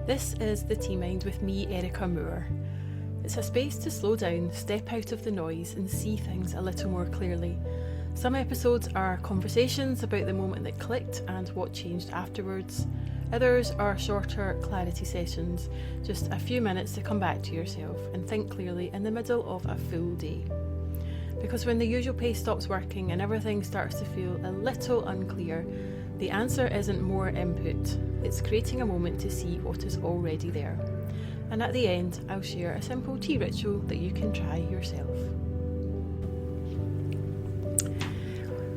This is The Tea Mind with me, Erica Moore. It's a space to slow down, step out of the noise and see things a little more clearly. Some episodes are conversations about the moment that clicked and what changed afterwards. Others are shorter clarity sessions, just a few minutes to come back to yourself and think clearly in the middle of a full day. Because when the usual pace stops working and everything starts to feel a little unclear, the answer isn't more input, it's creating a moment to see what is already there. And at the end, I'll share a simple tea ritual that you can try yourself.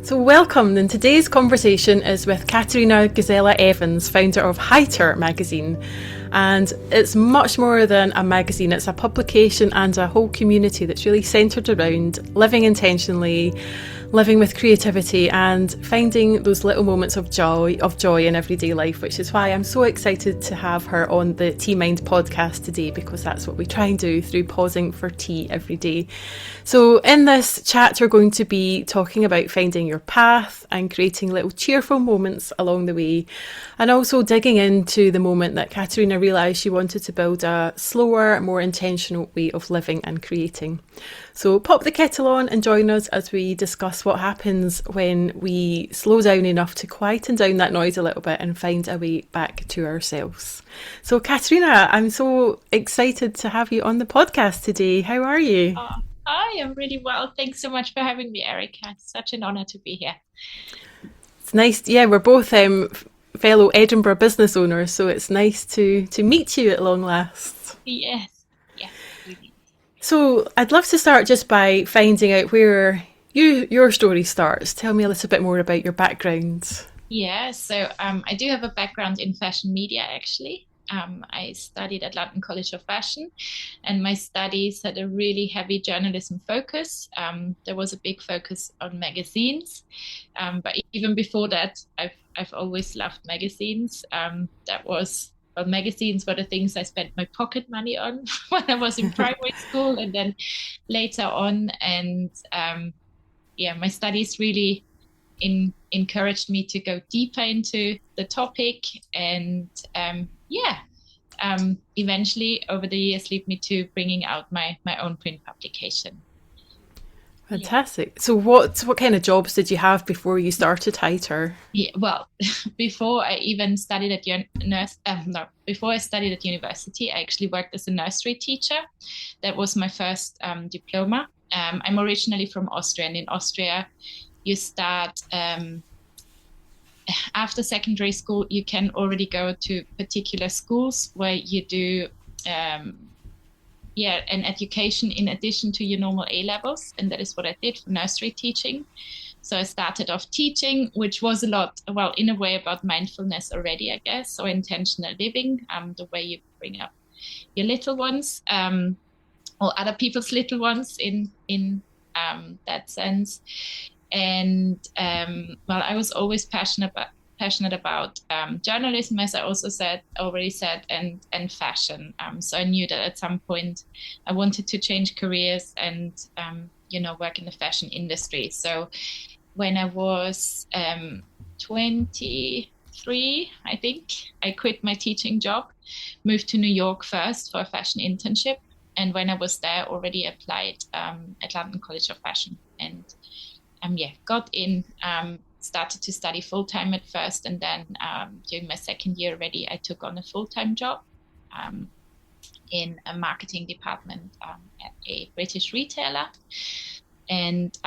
So welcome, and today's conversation is with Katharina Geissler-Evans, founder of Heiter magazine. And it's much more than a magazine, it's a publication and a whole community that's really centred around living intentionally, living with creativity and finding those little moments of joy in everyday life, which is why I'm so excited to have her on the Tea Mind podcast today, because that's what we try and do through pausing for tea every day. So in this chat, we're going to be talking about finding your path and creating little cheerful moments along the way, and also digging into the moment that Katharina realised she wanted to build a slower, more intentional way of living and creating. So pop the kettle on and join us as we discuss what happens when we slow down enough to quieten down that noise a little bit and find a way back to ourselves. So Katharina, I'm so excited to have you on the podcast today. How are you? I am really well. Thanks so much for having me, Erica. It's such an honour to be here. It's nice. Yeah, we're both fellow Edinburgh business owners, so it's nice to meet you at long last. Yes. So I'd love to start just by finding out where your story starts. Tell me a little bit more about your background. Yeah, so I do have a background in fashion media, actually. I studied at London College of Fashion, and my studies had a really heavy journalism focus. There was a big focus on magazines, but even before that, I've always loved magazines. Magazines were the things I spent my pocket money on when I was in primary school and then later on. And my studies really encouraged me to go deeper into the topic. And eventually over the years lead me to bringing out my own print publication. Fantastic. Yeah. So what kind of jobs did you have before you started Heiter? Yeah, well, before I even studied at before I studied at university, I actually worked as a nursery teacher. That was my first diploma. I'm originally from Austria, and in Austria, you start after secondary school. You can already go to particular schools where you do an education in addition to your normal A-levels, and that is what I did for nursery teaching. So I started off teaching, which was in a way about mindfulness already, I guess, or intentional living, the way you bring up your little ones, or other people's little ones in that sense. And I was always passionate about journalism, as I already said, and fashion. So I knew that at some point I wanted to change careers and work in the fashion industry. So when I was 23, I think, I quit my teaching job, moved to New York first for a fashion internship, and when I was there, already applied at London College of Fashion, and got in. Started to study full-time at first, and then during my second year already, I took on a full-time job in a marketing department at a British retailer. And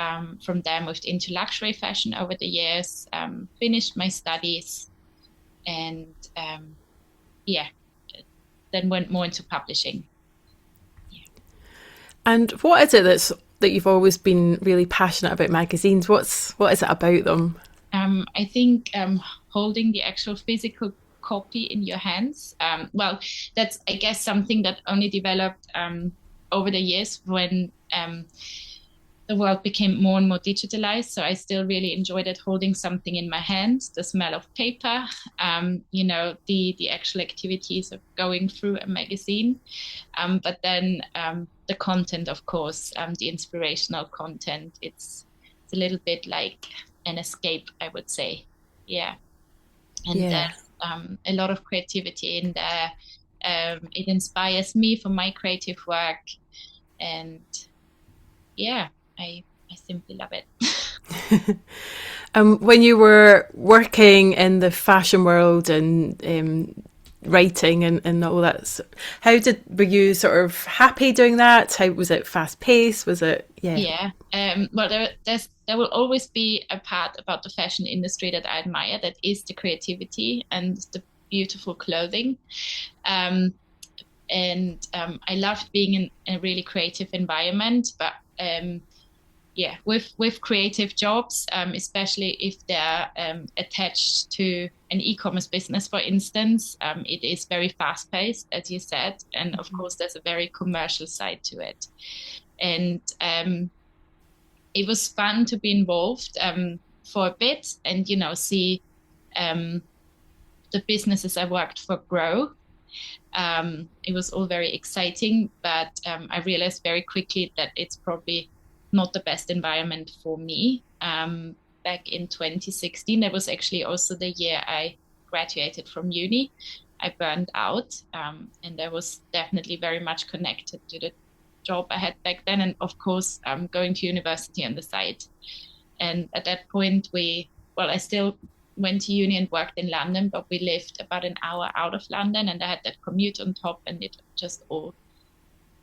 from there, moved into luxury fashion over the years, finished my studies, and then went more into publishing. Yeah. And what is it that you've always been really passionate about magazines? What is it about them? I think holding the actual physical copy in your hands. That's, I guess, something that only developed over the years when the world became more and more digitalized. So I still really enjoyed it, holding something in my hands, the smell of paper, the actual activities of going through a magazine. But then the content, of course, the inspirational content, it's a little bit like an escape, I would say. Yeah. And there's a lot of creativity in there. It inspires me for my creative work, and yeah, I simply love it. When you were working in the fashion world and writing and all that, were you sort of happy doing that? How was it? Fast paced? Was it? Yeah. Yeah. Well, there will always be a part about the fashion industry that I admire. That is the creativity and the beautiful clothing. I loved being in a really creative environment, but yeah, with creative jobs, especially if they're attached to an e-commerce business, for instance, it is very fast-paced, as you said, and of course, there's a very commercial side to it. And it was fun to be involved for a bit, and see the businesses I worked for grow. It was all very exciting, but I realized very quickly that it's probably not the best environment for me. Back in 2016, that was actually also the year I graduated from uni. I burned out, and that was definitely very much connected to the job I had back then, and of course going to university on the side. And at that point I still went to uni and worked in London, but we lived about an hour out of London, and I had that commute on top, and it just all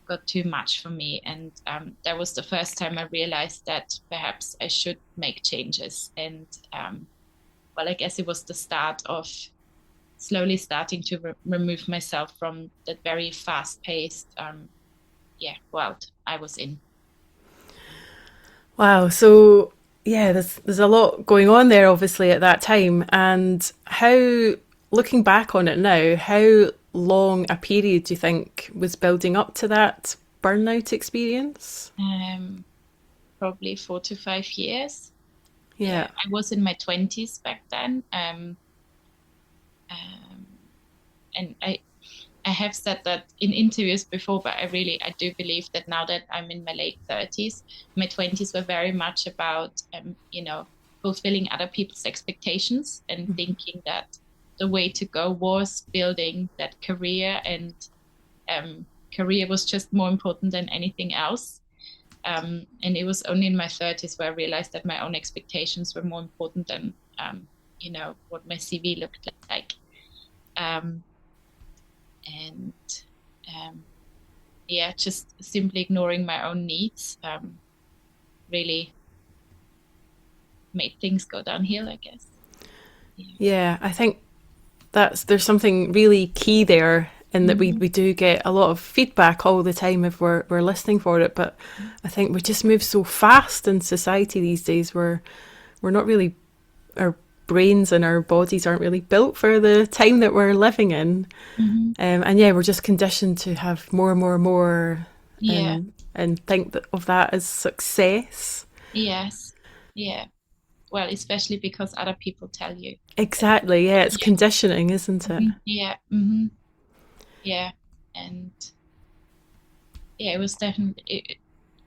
got too much for me. And that was the first time I realized that perhaps I should make changes. And I guess it was the start of slowly starting to remove myself from that very fast-paced world I was in. Wow. So yeah, there's a lot going on there, obviously, at that time. And looking back on it now, how long a period do you think was building up to that burnout experience? Probably 4 to 5 years. Yeah. I was in my 20s back then. And I have said that in interviews before, but I do believe that now that I'm in my late 30s, my 20s were very much about, fulfilling other people's expectations and thinking that the way to go was building that career, and career was just more important than anything else. And it was only in my 30s where I realized that my own expectations were more important than, what my CV looked like. Just simply ignoring my own needs really made things go downhill, I guess. Yeah, I think there's something really key there in that we do get a lot of feedback all the time if we're listening for it, but I think we just move so fast in society these days. We're not really, our brains and our bodies aren't really built for the time that we're living in. And we're just conditioned to have more and more and more, and think of that as success. Yes. Yeah. Well, especially because other people tell you. Exactly. Yeah, it's conditioning, isn't it? Yeah. Yeah. And it was definitely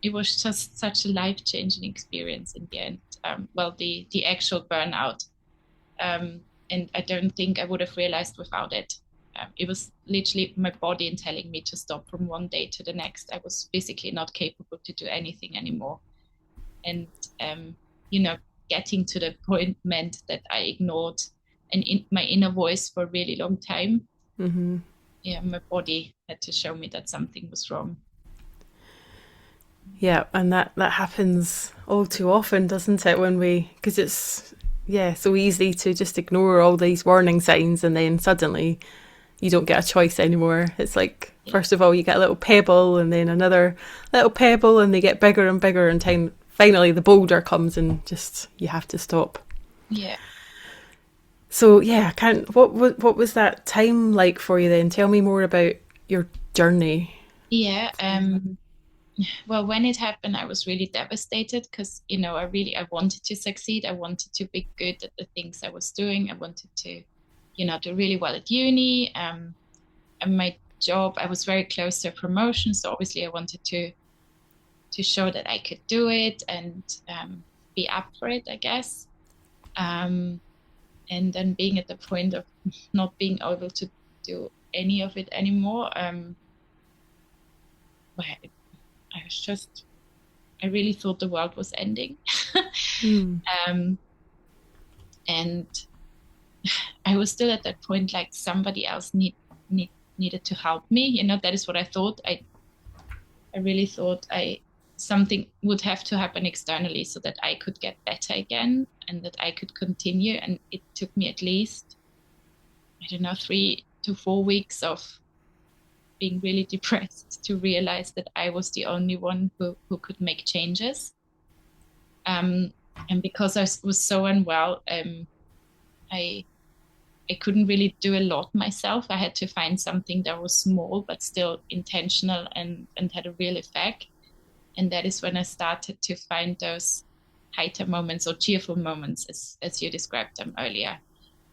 it was just such a life-changing experience in the end. The actual burnout, and I don't think I would have realized without it. It was literally my body telling me to stop from one day to the next. I was physically not capable to do anything anymore, and getting to the point meant that I ignored my inner voice for a really long time. Yeah, my body had to show me that something was wrong. Yeah, and that happens all too often, doesn't it? Because it's so easy to just ignore all these warning signs, and then suddenly you don't get a choice anymore. It's like, first of all, you get a little pebble, and then another little pebble, and they get bigger and bigger, and finally the boulder comes, and just you have to stop. Yeah. So what was that time like for you then? Tell me more about your journey. Yeah. Well, when it happened, I was really devastated because, I wanted to succeed. I wanted to be good at the things I was doing. I wanted to, do really well at uni. And my job, I was very close to a promotion. So obviously I wanted to show that I could do it and be up for it, I guess. And then being at the point of not being able to do any of it anymore. But I really thought the world was ending. And I was still at that point, like somebody else needed to help me. You know, that is what I thought. I really thought something would have to happen externally so that I could get better again and that I could continue. And it took me at least, I don't know, 3 to 4 weeks of being really depressed to realize that I was the only one who could make changes. And because I was so unwell, I couldn't really do a lot myself. I had to find something that was small but still intentional and had a real effect. And that is when I started to find those heiter moments or cheerful moments, as you described them earlier.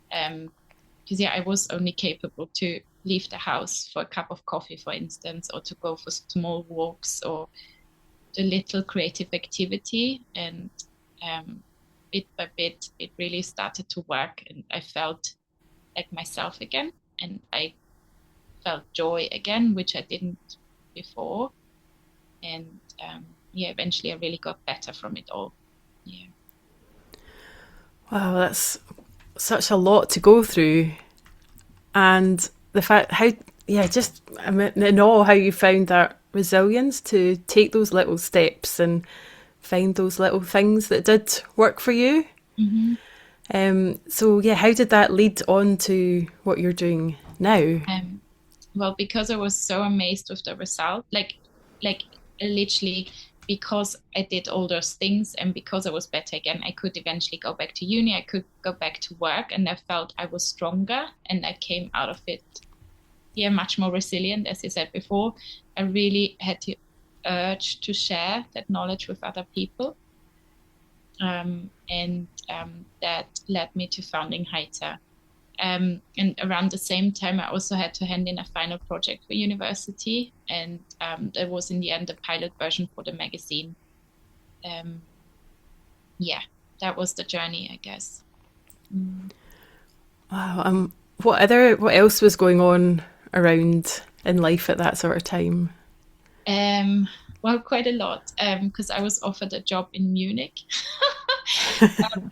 Because I was only capable to leave the house for a cup of coffee, for instance, or to go for small walks or a little creative activity. And bit by bit, it really started to work, and I felt like myself again, and I felt joy again, which I didn't before. And eventually I really got better from it all. Yeah. Wow, that's such a lot to go through. And the fact I'm in awe how you found that resilience to take those little steps and find those little things that did work for you. So how did that lead on to what you're doing now? Well, because I was so amazed with the result, like literally, because I did all those things and because I was better again, I could eventually go back to uni, I could go back to work, and I felt I was stronger and I came out of it much more resilient, as you said before. I really had the urge to share that knowledge with other people. And that led me to founding heiter. And around the same time, I also had to hand in a final project for university, and that was in the end a pilot version for the magazine. That was the journey, I guess. Wow. What else was going on around in life at that sort of time? Well, quite a lot, because I was offered a job in Munich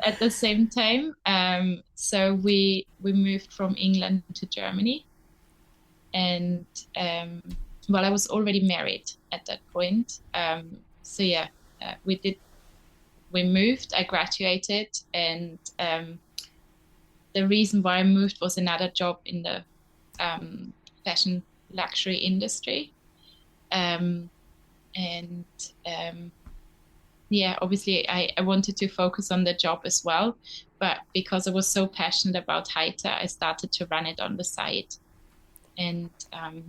at the same time. So we moved from England to Germany, and I was already married at that point. We moved. I graduated, and the reason why I moved was another job in the fashion luxury industry. Obviously I wanted to focus on the job as well, but because I was so passionate about heiter, I started to run it on the side. And I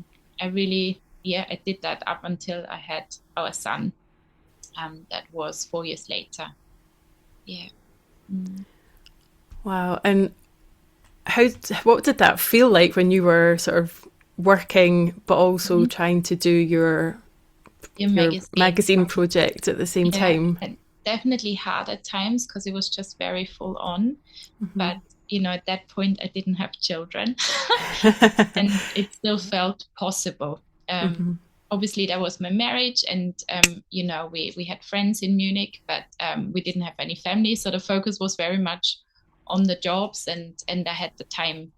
did that up until I had our son. That was 4 years later. Yeah. Wow. And what did that feel like when you were sort of working but also trying to do your magazine project at the same time? And definitely hard at times because it was just very full on. But at that point I didn't have children and it still felt possible. Obviously that was my marriage, and we had friends in Munich, but we didn't have any family, so the focus was very much on the jobs, and I had the time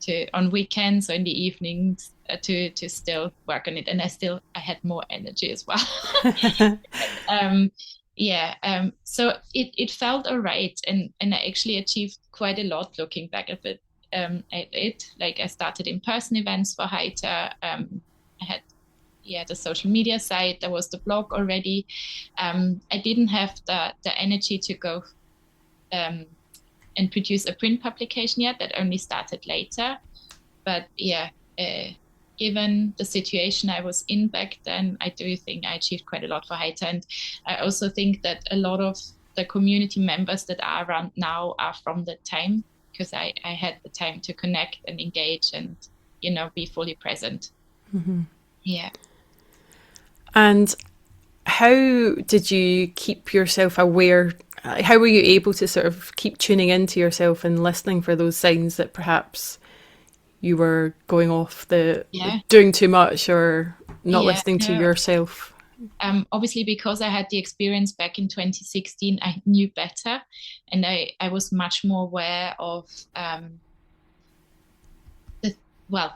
to on weekends or in the evenings to still work on it, and I had more energy as well. So it felt all right, and I actually achieved quite a lot looking back at it. Like I started in-person events for heiter. I had the social media site, there was the blog already. I didn't have the energy to go and produce a print publication yet. That only started later. But given the situation I was in back then, I do think I achieved quite a lot for heiter. And I also think that a lot of the community members that are around now are from that time, because I had the time to connect and engage and, be fully present. Yeah. And how did you keep yourself aware? How were you able to sort of keep tuning into yourself and listening for those signs that perhaps you were going off Yeah. doing too much or not Yeah, listening to no. yourself. Obviously, because I had the experience back in 2016, I knew better, and I was much more aware of the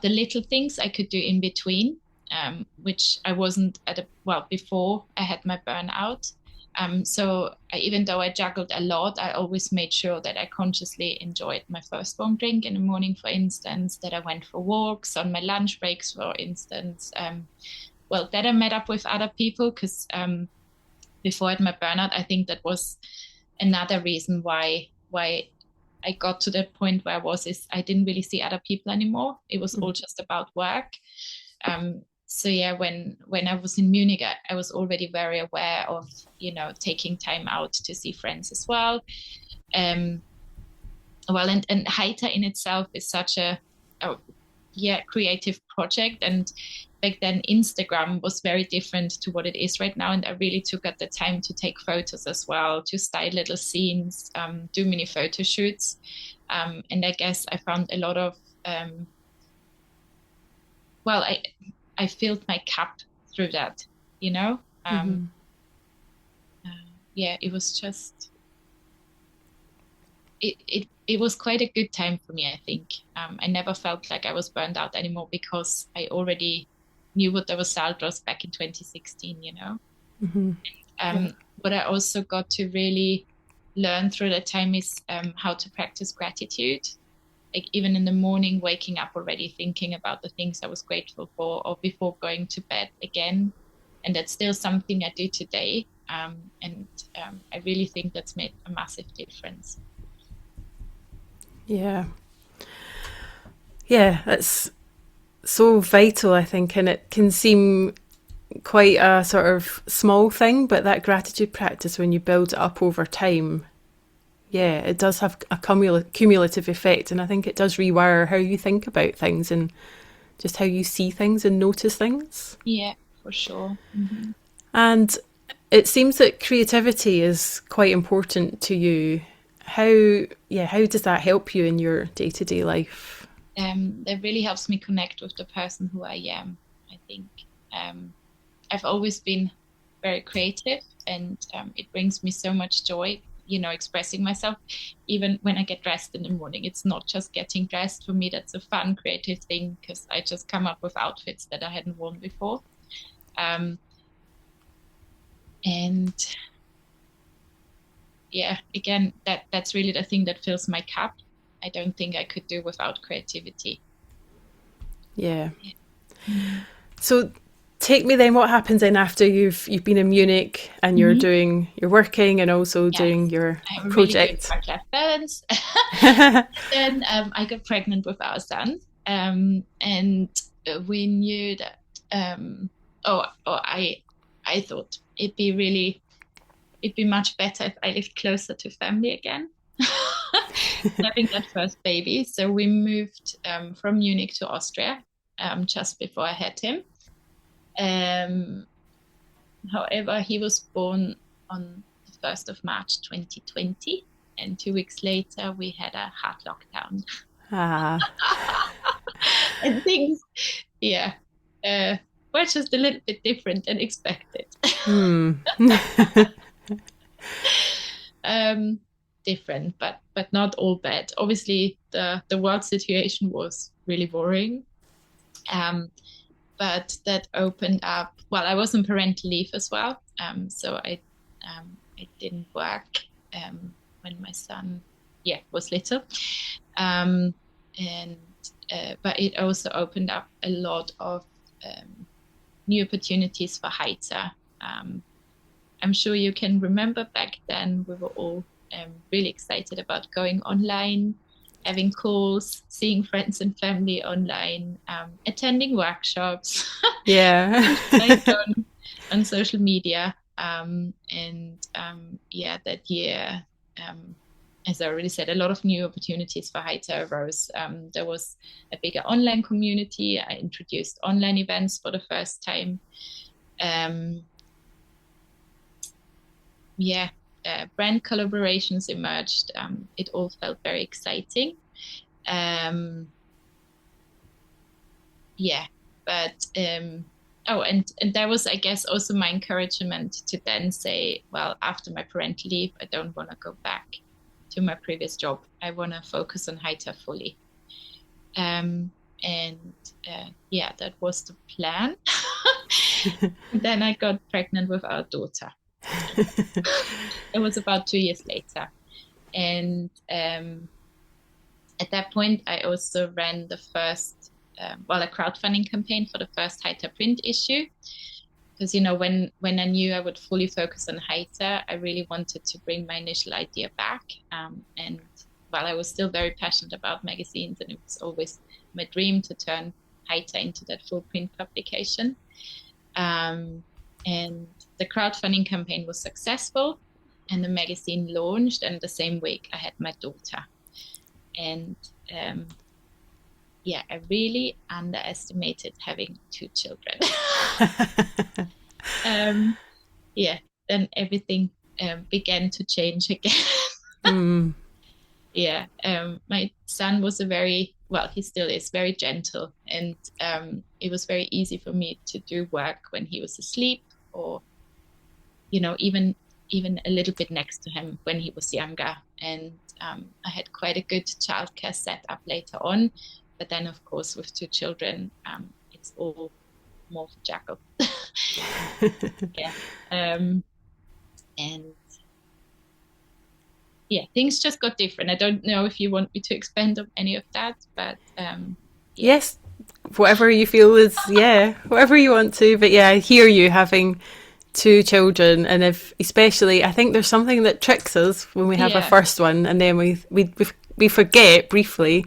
little things I could do in between, which I wasn't before I had my burnout. So even though I juggled a lot, I always made sure that I consciously enjoyed my first warm drink in the morning, for instance, that I went for walks on my lunch breaks, for instance. That I met up with other people, because before I had my burnout, I think that was another reason why I got to the point where I was, is I didn't really see other people anymore. It was all just about work. So yeah, when I was in Munich, I was already very aware of, taking time out to see friends as well. And heiter in itself is such a creative project. And back then Instagram was very different to what it is right now, and I really took at the time to take photos as well, to style little scenes, do mini photo shoots, and I guess I found a lot of I filled my cup through that, it was just it was quite a good time for me, I think. I never felt like I was burned out anymore, because I already knew what the result was back in 2016, What I also got to really learn through that time is how to practice gratitude. Like even in the morning, waking up already thinking about the things I was grateful for, or before going to bed again. And that's still something I do today. I really think that's made a massive difference. Yeah. Yeah, it's so vital, I think, and it can seem quite a sort of small thing, but that gratitude practice, when you build it up over time, yeah, it does have a cumulative effect, and I think it does rewire how you think about things and just how you see things and notice things. Yeah, for sure. Mm-hmm. And it seems that creativity is quite important to you. How does that help you in your day-to-day life? That really helps me connect with the person who I am, I think. I've always been very creative, and it brings me so much joy, expressing myself. Even when I get dressed in the morning, it's not just getting dressed. For me, that's a fun, creative thing, because I just come up with outfits that I hadn't worn before. And yeah, again, that's really the thing that fills my cup. I don't think I could do without creativity. Yeah. So take me then, what happens then after you've been in Munich and you're working and also doing your project? Really good balance. Then I got pregnant with our son, and we knew that. I thought it'd be much better if I lived closer to family again. Having that first baby, so we moved from Munich to Austria just before I had him. However, he was born on the 1st of March 2020, and 2 weeks later we had a hard lockdown. And things, were just a little bit different than expected. Different, but not all bad. Obviously, the world situation was really worrying. But that opened up. Well, I was on parental leave as well, so I didn't work when my son, was little, but it also opened up a lot of new opportunities for heiter. I'm sure you can remember back then we were all really excited about going online, having calls, seeing friends and family online, attending workshops, on social media. That year, as I already said, a lot of new opportunities for heiter arose. There was a bigger online community. I introduced online events for the first time. Brand collaborations emerged. It all felt very exciting. yeah, but oh, and that was, I guess, also my encouragement to then say, well, after my parental leave, I don't want to go back to my previous job. I want to focus on heiter fully. And yeah, that was the plan. Then I got pregnant with our daughter. It was about 2 years later. And at that point, I also ran the first, a crowdfunding campaign for the first heiter print issue. Because, when I knew I would fully focus on heiter, I really wanted to bring my initial idea back. And while I was still very passionate about magazines, and it was always my dream to turn heiter into that full print publication. And the crowdfunding campaign was successful, and the magazine launched, and the same week I had my daughter. And yeah, I really underestimated having 2 children. Yeah, then everything began to change again. Yeah, my son was he still is very gentle, and it was very easy for me to do work when he was asleep, or even a little bit next to him when he was younger. And I had quite a good childcare set up later on, but then of course with 2 children, it's all more of a juggle. Yeah, and yeah, things just got different. I don't know if you want me to expand on any of that, but yeah. Yes, whatever you feel is, whatever you want to. But yeah, I hear you having 2 children, and especially, I think there's something that tricks us when we have our first one, and then we forget briefly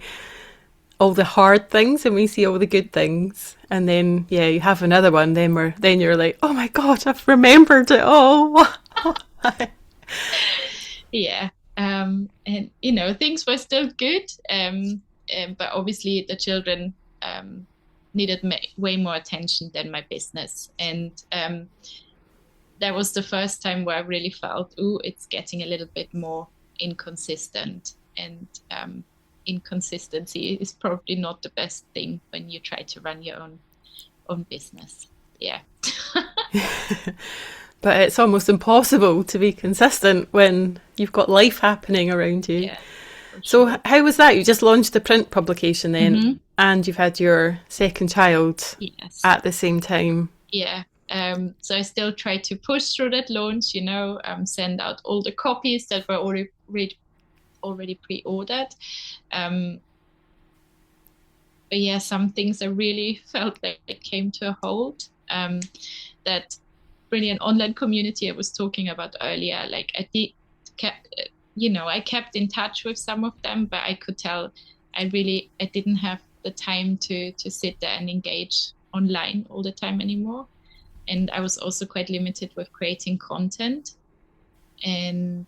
all the hard things, and we see all the good things, and then you have another one, then you're like, oh my god, I've remembered it all. Yeah. And things were still good, but obviously the children needed way more attention than my business. And that was the first time where I really felt, it's getting a little bit more inconsistent. And inconsistency is probably not the best thing when you try to run your own business. Yeah. But it's almost impossible to be consistent when you've got life happening around you. Yeah, sure. So how was that? You just launched the print publication then, and you've had your second child at the same time. Yeah. So I still try to push through that launch, send out all the copies that were already pre-ordered. But yeah, some things I really felt like it came to a halt. That brilliant online community I was talking about earlier, like I kept in touch with some of them, but I could tell I didn't have the time to sit there and engage online all the time anymore. And I was also quite limited with creating content. And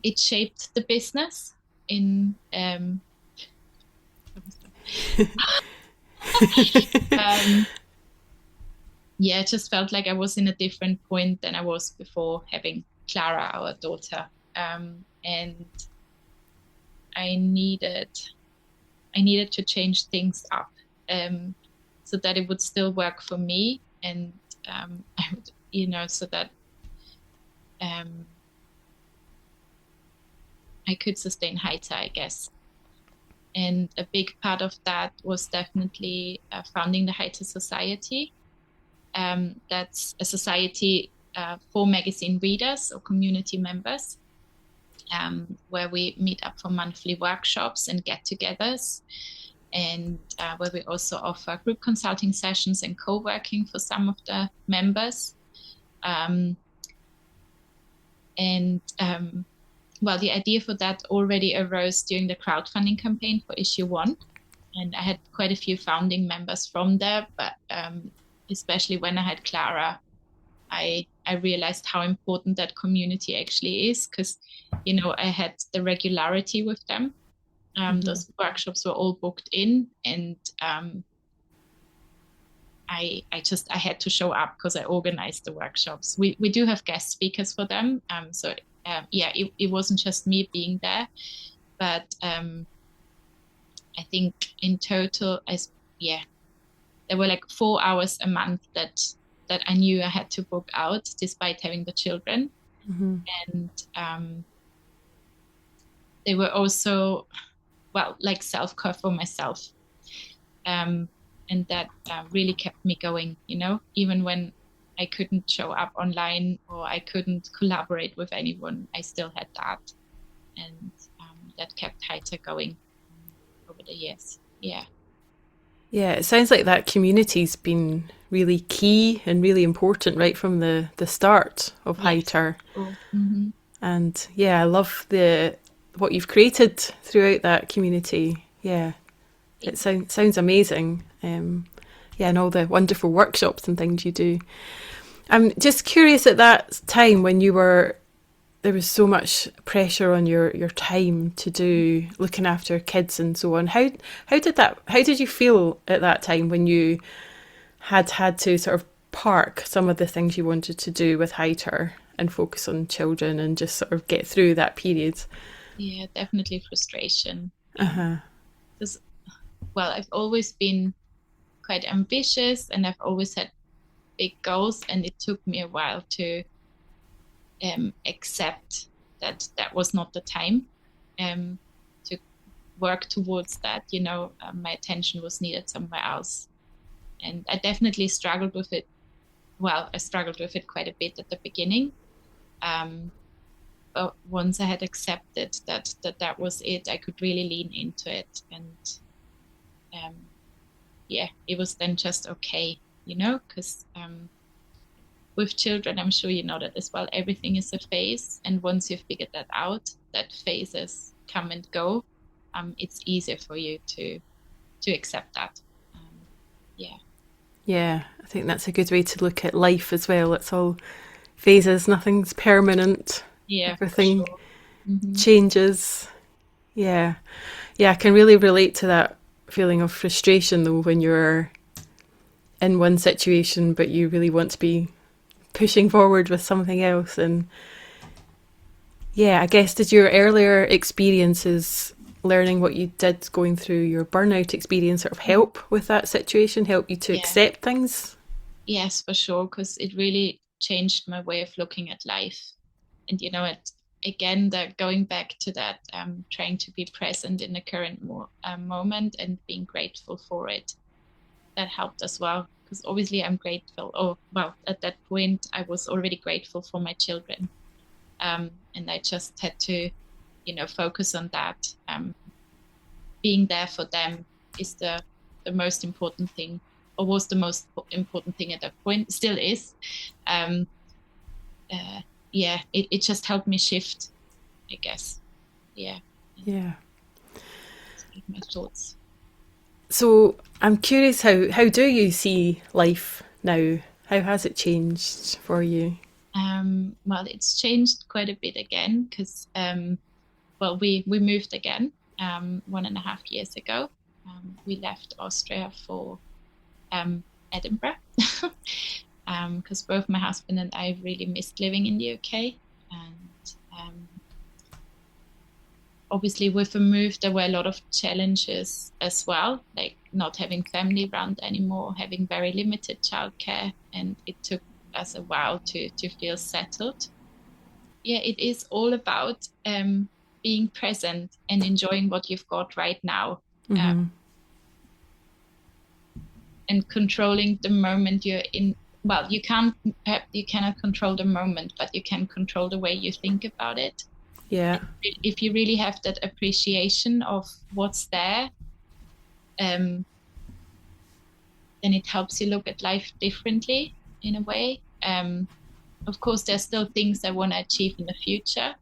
it shaped the business in it just felt like I was in a different point than I was before having Clara, our daughter. And I needed to change things up so that it would still work for me, and I would, so that I could sustain heiter, I guess. And a big part of that was definitely founding the Heiter Society. That's a society for magazine readers or community members, where we meet up for monthly workshops and get-togethers, and where we also offer group consulting sessions and co-working for some of the members. The idea for that already arose during the crowdfunding campaign for issue 1. And I had quite a few founding members from there, but especially when I had Clara, I realized how important that community actually is, because, I had the regularity with them. Those workshops were all booked in, and I had to show up because I organized the workshops. We do have guest speakers for them, so it wasn't just me being there, but I think in total, there were like 4 hours a month that I knew I had to book out despite having the children. Mm-hmm. And they were also, well, like self-care for myself. And that really kept me going, even when I couldn't show up online or I couldn't collaborate with anyone, I still had that. And that kept heiter going over the years. Yeah. Yeah, it sounds like that community's been really key and really important right from the start of heiter. Oh. Mm-hmm. And yeah, I love what you've created throughout that community. Yeah, it sounds amazing. And all the wonderful workshops and things you do. I'm just curious, at that time when there was so much pressure on your time to do looking after kids and so on. How did you feel at that time when you had to sort of park some of the things you wanted to do with heiter and focus on children and just sort of get through that period? Yeah, definitely frustration. Uh-huh. Because, well, I've always been quite ambitious and I've always had big goals, and it took me a while to accept that was not the time to work towards that. My attention was needed somewhere else, and I definitely struggled with it. Well, I struggled with it quite a bit at the beginning, but once I had accepted that was it, I could really lean into it, and it was then just okay, because with children, I'm sure you know that as well, everything is a phase. And once you've figured that out, that phases come and go, it's easier for you to accept that. Yeah, I think that's a good way to look at life as well. It's all phases, nothing's permanent. Yeah, everything sure. Mm-hmm. changes. Yeah, I can really relate to that feeling of frustration though, when you're in one situation but you really want to be pushing forward with something else. And yeah, I guess, did your earlier experiences, learning what you did going through your burnout experience, sort of help with that situation, help you to accept things? Yes, for sure, because it really changed my way of looking at life. And again, going back to that, trying to be present in the current moment and being grateful for it, that helped as well. Because obviously I'm grateful. At that point I was already grateful for my children, and I just had to, focus on that. Being there for them is the most important thing, or was the most important thing at that point. Still is. It just helped me shift, I guess. Yeah. My thoughts. So I'm curious, how do you see life now? How has it changed for you? Well, it's changed quite a bit again because, we moved again 1.5 years ago. We left Austria for Edinburgh because both my husband and I really missed living in the UK. And obviously with a move, there were a lot of challenges as well, like not having family around anymore, having very limited childcare, and it took us a while to feel settled. Yeah, it is all about being present and enjoying what you've got right now. Mm-hmm. And controlling the moment you're in. Well, you cannot control the moment, but you can control the way you think about it. Yeah. If you really have that appreciation of what's there, then it helps you look at life differently in a way. Of course, there's still things I want to achieve in the future.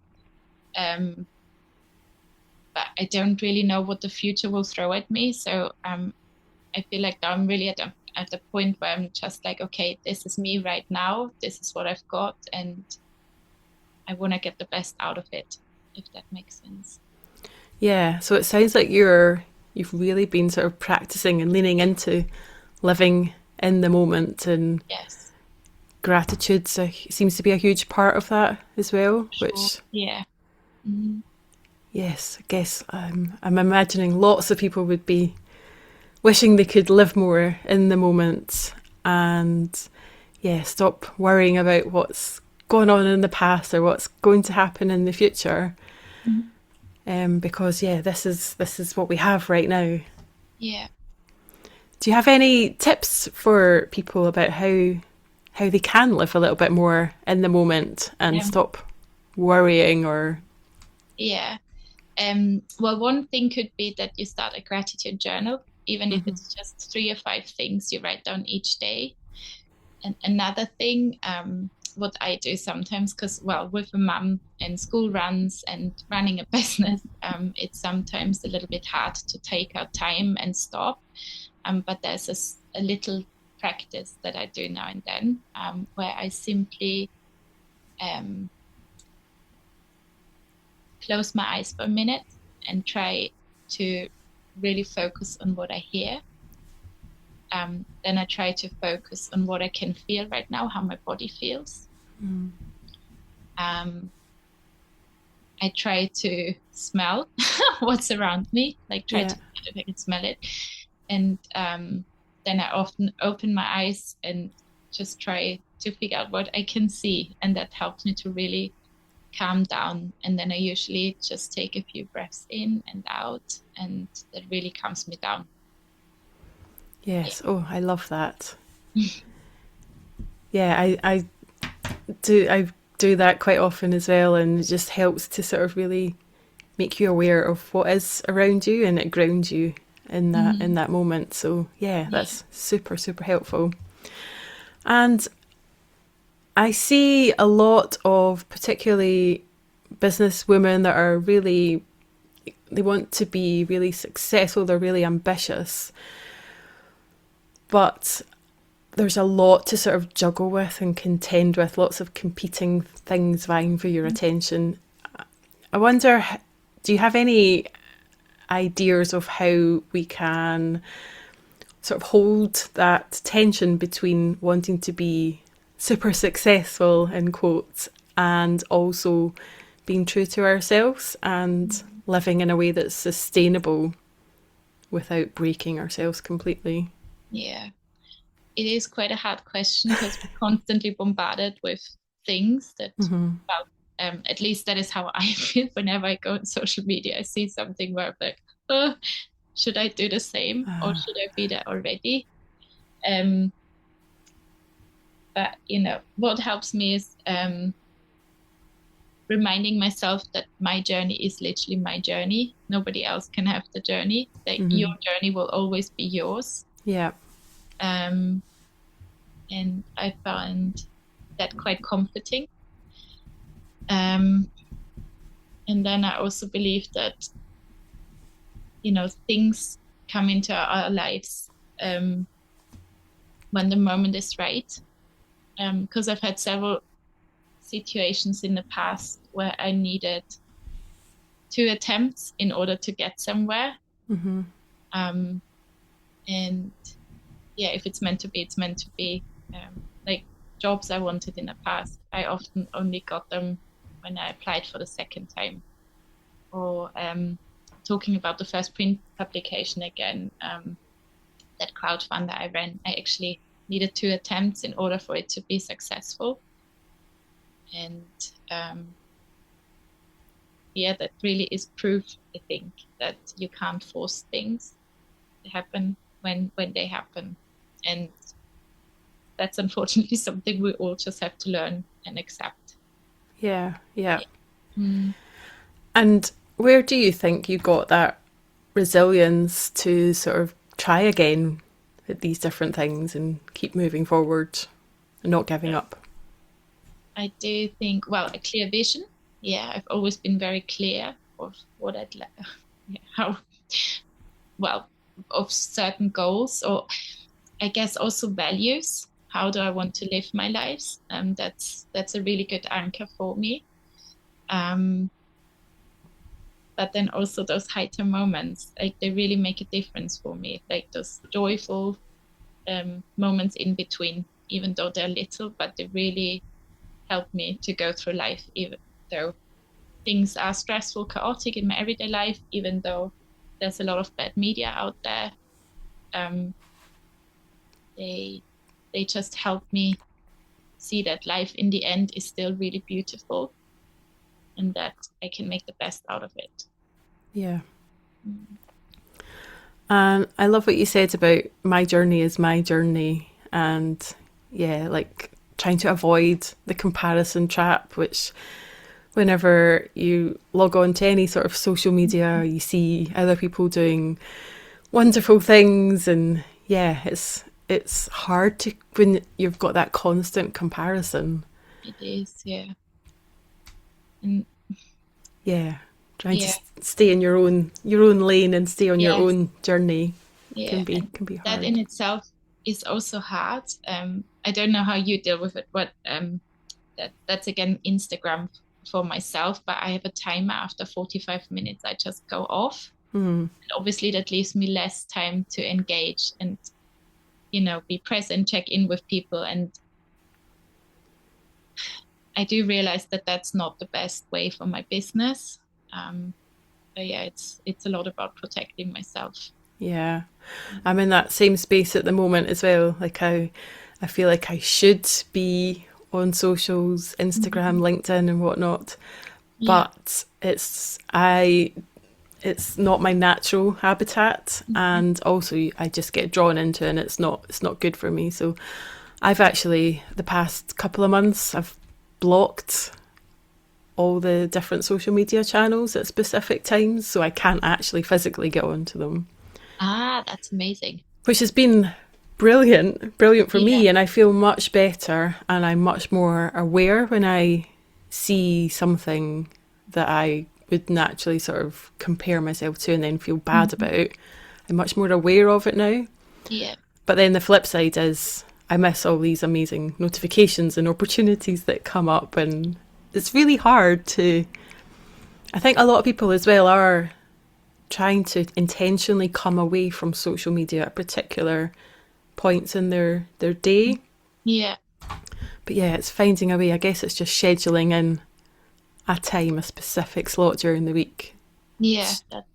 But I don't really know what the future will throw at me. So I feel like I'm really at the point where I'm just like, okay, this is me right now. This is what I've got. And I want to get the best out of it, if that makes sense. Yeah. So it sounds like you've really been sort of practicing and leaning into living in the moment and yes, gratitude seems to be a huge part of that as well, Sure. which, Yeah. Mm-hmm. yes, I guess I'm imagining lots of people would be wishing they could live more in the moment and, yeah, stop worrying about what's gone on in the past or what's going to happen in the future. Because, yeah, this is what we have right now. Yeah. Do you have any tips for people about how they can live a little bit more in the moment and stop worrying or... Yeah. Well, one thing could be that you start a gratitude journal, even if it's just 3 or 5 things you write down each day. And another thing, what I do sometimes, because, well, with a mum and school runs and running a business, it's sometimes a little bit hard to take out time and stop. But there's a little practice that I do now and then, where I simply close my eyes for a minute and try to really focus on what I hear. Then I try to focus on what I can feel right now, how my body feels. I try to smell what's around me, like try to if I can smell it. And then I often open my eyes and just try to figure out what I can see. And that helps me to really calm down. And then I usually just take a few breaths in and out, and that really calms me down. Yes. Oh, I love that. Yeah, I do that quite often as well, and it just helps to sort of really make you aware of what is around you, and it grounds you in that moment. So yeah, that's super, super helpful. And I see a lot of particularly business women that are really, they want to be really successful, they're really ambitious, but there's a lot to sort of juggle with and contend with, lots of competing things vying for your attention. I wonder, do you have any ideas of how we can sort of hold that tension between wanting to be super successful, in quotes, and also being true to ourselves and living in a way that's sustainable without breaking ourselves completely? Yeah. It is quite a hard question because we're constantly bombarded with things that, well, at least that is how I feel whenever I go on social media. I see something where I'm like, oh, should I do the same or should I be there already? But, what helps me is reminding myself that my journey is literally my journey. Nobody else can have the journey. Like your journey will always be yours. Yeah. And I found that quite comforting. And then I also believe that, things come into our lives when the moment is right. Because I've had several situations in the past where I needed 2 attempts in order to get somewhere. And yeah, if it's meant to be, it's meant to be. Like jobs I wanted in the past, I often only got them when I applied for the second time. Or talking about the first print publication again, that crowdfunder I ran, I actually needed 2 attempts in order for it to be successful. And yeah, that really is proof, I think, that you can't force things to happen when they happen. And that's unfortunately something we all just have to learn and accept. Yeah. And where do you think you got that resilience to sort of try again at these different things and keep moving forward and not giving up? I do think, well, a clear vision. Yeah, I've always been very clear of what I'd like, of certain goals, or I guess also values. How do I want to live my lives? That's a really good anchor for me. But then also those heiter moments, like they really make a difference for me. Like those joyful moments in between, even though they're little, but they really help me to go through life, even though things are stressful, chaotic in my everyday life, even though there's a lot of bad media out there. They just help me see that life in the end is still really beautiful and that I can make the best out of it. Yeah. And I love what you said about my journey is my journey, and yeah, like trying to avoid the comparison trap, which whenever you log on to any sort of social media, you see other people doing wonderful things, and yeah, it's hard to when you've got that constant comparison. It is, yeah. And yeah, trying to stay in your own lane and stay on your own journey can be hard. That in itself is also hard. I don't know how you deal with it, but that's again Instagram for myself, but I have a timer after 45 minutes. I just go off. And obviously that leaves me less time to engage and, be present, check in with people. And I do realize that that's not the best way for my business. But yeah, it's a lot about protecting myself. Yeah, I'm in that same space at the moment as well. Like I feel like I should be on socials, Instagram, LinkedIn and whatnot, but it's not my natural habitat, and also I just get drawn into it, and it's not good for me. So I've actually, the past couple of months, I've blocked all the different social media channels at specific times, so I can't actually physically get onto them. Ah, that's amazing. Which has been brilliant for me, and I feel much better, and I'm much more aware when I see something that I would naturally sort of compare myself to and then feel bad about. I'm much more aware of it now. Yeah. But then the flip side is I miss all these amazing notifications and opportunities that come up, and it's really hard to... I think a lot of people as well are trying to intentionally come away from social media at particular points in their day. Yeah. But yeah, it's finding a way. I guess it's just scheduling in a time, a specific slot during the week. Yeah,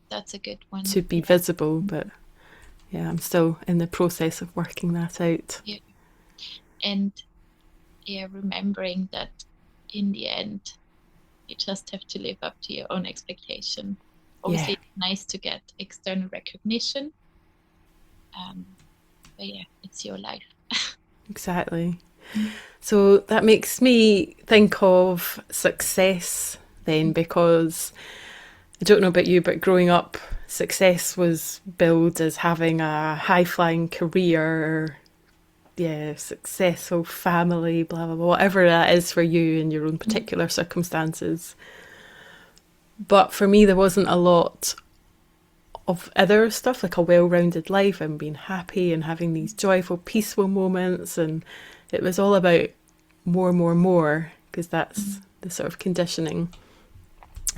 that's a good one. To be visible, but yeah, I'm still in the process of working that out. Yeah. And remembering that in the end, you just have to live up to your own expectation. Obviously, it's nice to get external recognition. But yeah, it's your life. Exactly. So that makes me think of success then, because I don't know about you, but growing up, success was billed as having a high-flying career, successful family, blah, blah, blah, whatever that is for you in your own particular circumstances. But for me, there wasn't a lot of other stuff, like a well-rounded life and being happy and having these joyful, peaceful moments. And it was all about more, because that's the sort of conditioning.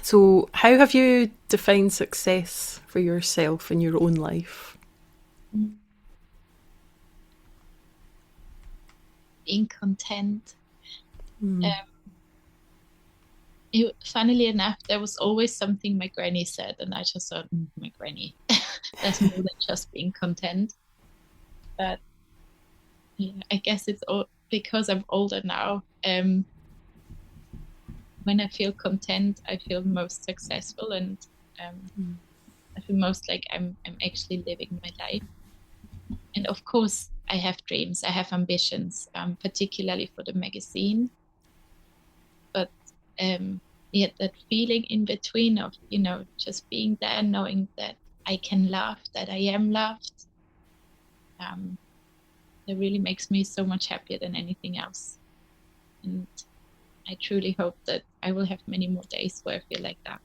So how have you defined success for yourself in your own life? Being content. Funnily enough, there was always something my granny said, and I just thought, my granny, that's more than just being content. But I guess it's all because I'm older now. When I feel content, I feel most successful, and I feel most like I'm actually living my life. And of course, I have dreams, I have ambitions, particularly for the magazine. But that feeling in between of, just being there, knowing that I can love, that I am loved, that really makes me so much happier than anything else. And I truly hope that I will have many more days where I feel like that.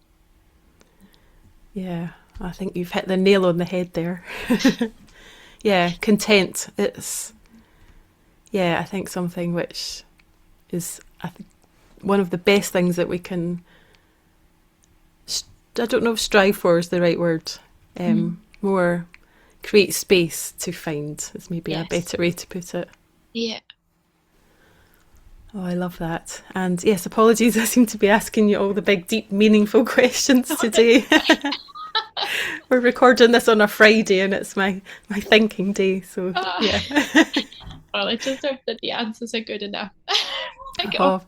Yeah, I think you've hit the nail on the head there. Yeah, content. It's, I think something which is, I think, one of the best things that we can, I don't know if strive for is the right word, more create space to find is maybe a better way to put it. Yeah, Oh, I love that. And yes, apologies, I seem to be asking you all the big, deep, meaningful questions today. We're recording this on a Friday and it's my thinking day. So, yeah. Well, I just hope that the answers are good enough. Oh,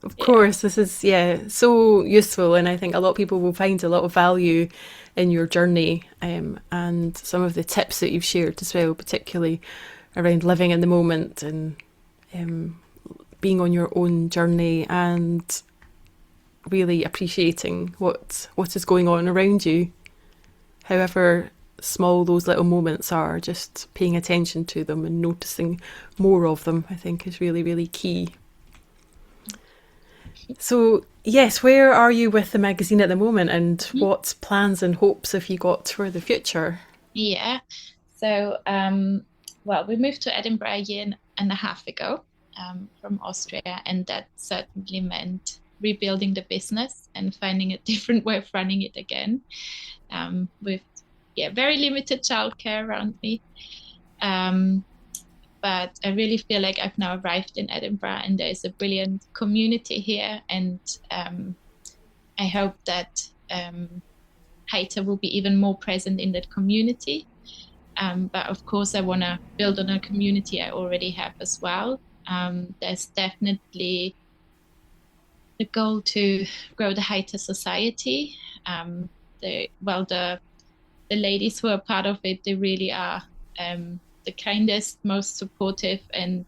of course, this is, yeah, so useful. And I think a lot of people will find a lot of value in your journey, and some of the tips that you've shared as well, particularly around living in the moment and being on your own journey and really appreciating what is going on around you, however small those little moments are. Just paying attention to them and noticing more of them, I think, is really, really key. So yes, where are you with the magazine at the moment, and what plans and hopes have you got for the future? Yeah, so well, we moved to Edinburgh a year and a half ago from Austria, and that certainly meant rebuilding the business and finding a different way of running it again, with very limited childcare around me. But I really feel like I've now arrived in Edinburgh and there's a brilliant community here. And I hope that heiter will be even more present in that community. But of course, I want to build on a community I already have as well. There's definitely the goal to grow the heiter society. The ladies who are part of it, they really are the kindest, most supportive and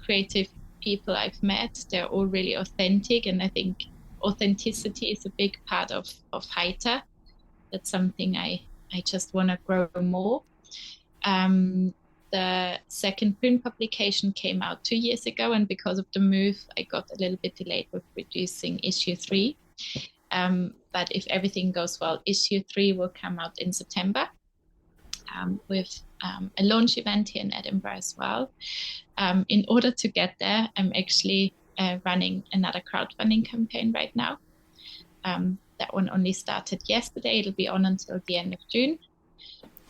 creative people I've met. They're all really authentic, and I think authenticity is a big part of heiter. That's something I just want to grow more. The second print publication came out 2 years ago, and because of the move, I got a little bit delayed with producing issue 3. But if everything goes well, issue 3 will come out in September, with a launch event here in Edinburgh as well. In order to get there, I'm actually running another crowdfunding campaign right now. That one only started yesterday. It'll be on until the end of June.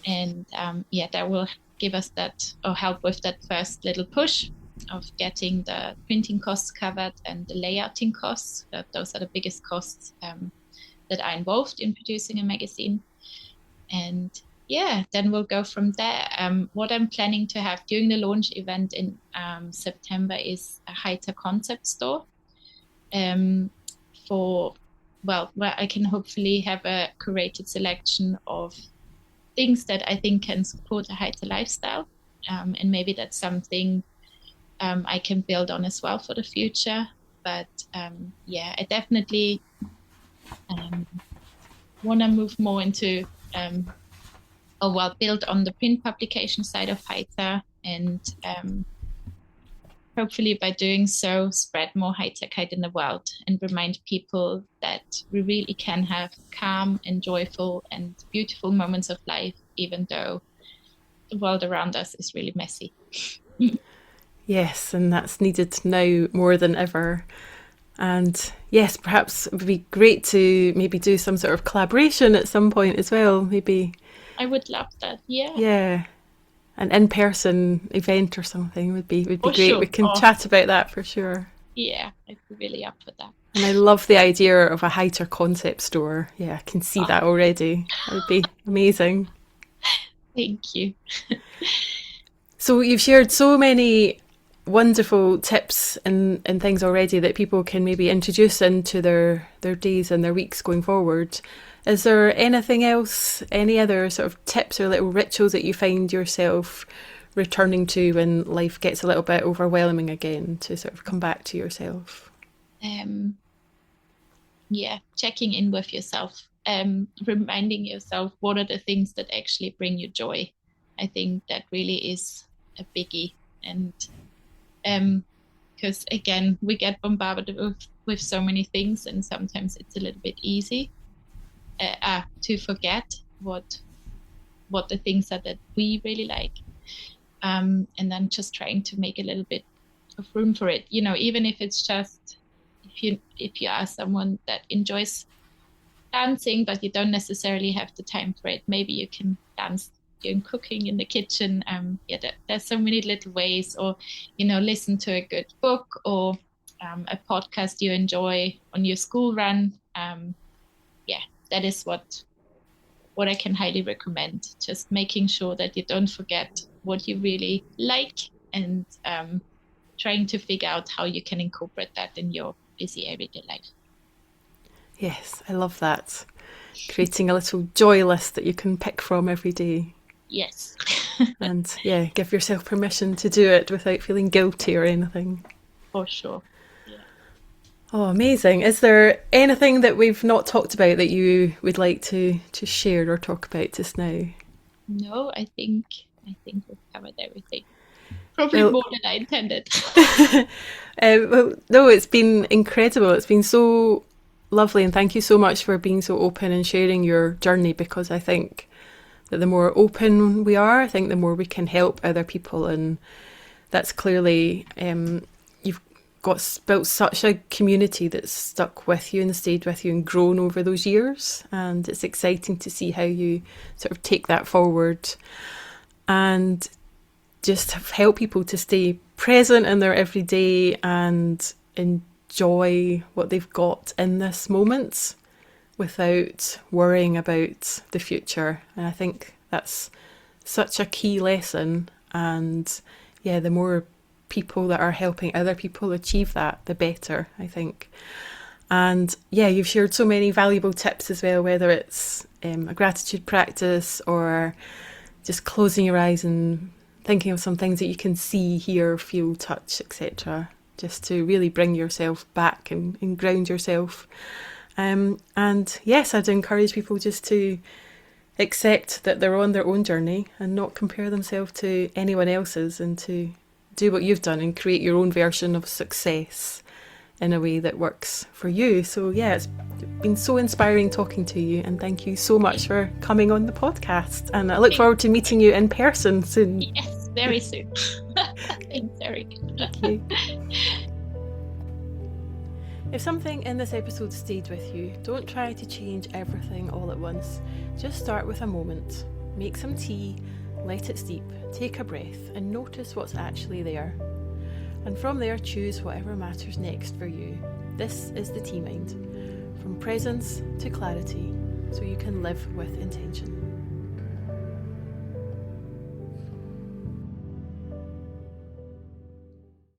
And that will give us that, or help with that first little push of getting the printing costs covered and the layouting costs. Those are the biggest costs that are involved in producing a magazine. And then we'll go from there. What I'm planning to have during the launch event in September is a heiter concept store, where I can hopefully have a curated selection of things that I think can support a heiter lifestyle. And maybe that's something I can build on as well for the future. But I definitely want to move more into build on the print publication side of heiter, and hopefully by doing so spread more heiterkeit in the world and remind people that we really can have calm and joyful and beautiful moments of life, even though the world around us is really messy. Yes, and that's needed now more than ever. And yes, perhaps it would be great to maybe do some sort of collaboration at some point as well. Maybe I would love that. Yeah. An in-person event or something would be great. Sure. We can chat about that for sure. Yeah, I'd be really up for that. And I love the idea of a heiter concept store. Yeah, I can see that already. That would be amazing. Thank you. So you've shared so many wonderful tips and things already that people can maybe introduce into their days and their weeks going forward. Is there anything else, any other sort of tips or little rituals that you find yourself returning to when life gets a little bit overwhelming again, to sort of come back to yourself? Checking in with yourself, reminding yourself what are the things that actually bring you joy. I think that really is a biggie. And because again, we get bombarded with so many things, and sometimes it's a little bit easy to forget what the things are that we really like, and then just trying to make a little bit of room for it. Even if it's just if you are someone that enjoys dancing, but you don't necessarily have the time for it, maybe you can dance doing cooking in the kitchen. There's so many little ways, or, listen to a good book, or a podcast you enjoy on your school run. That is what I can highly recommend. Just making sure that you don't forget what you really like, and trying to figure out how you can incorporate that in your busy everyday life. Yes, I love that. Creating a little joy list that you can pick from every day. Yes. And give yourself permission to do it without feeling guilty or anything. For sure. Oh, amazing. Is there anything that we've not talked about that you would like to share or talk about just now? No, I think we've covered everything. Probably more than I intended. No, it's been incredible. It's been so lovely, and thank you so much for being so open and sharing your journey, because I think that the more open we are, I think the more we can help other people, and that's clearly you've built such a community that's stuck with you and stayed with you and grown over those years, and it's exciting to see how you sort of take that forward and just help people to stay present in their everyday and enjoy what they've got in this moment without worrying about the future. And I think that's such a key lesson, and the more people that are helping other people achieve that, the better, I think. And you've shared so many valuable tips as well, whether it's a gratitude practice or just closing your eyes and thinking of some things that you can see, hear, feel, touch, etc., just to really bring yourself back and ground yourself. And yes, I'd encourage people just to accept that they're on their own journey and not compare themselves to anyone else's, and to do what you've done and create your own version of success in a way that works for you. So it's been so inspiring talking to you, and thank you so much for coming on the podcast, and I look forward to meeting you in person soon. Yes, very soon. Thanks, Eric. Thank you. If something in this episode stayed with you, don't try to change everything all at once. Just start with a moment. Make some tea, let it steep, take a breath, and notice what's actually there. And from there, choose whatever matters next for you. This is the Tea Mind. From presence to clarity, so you can live with intention.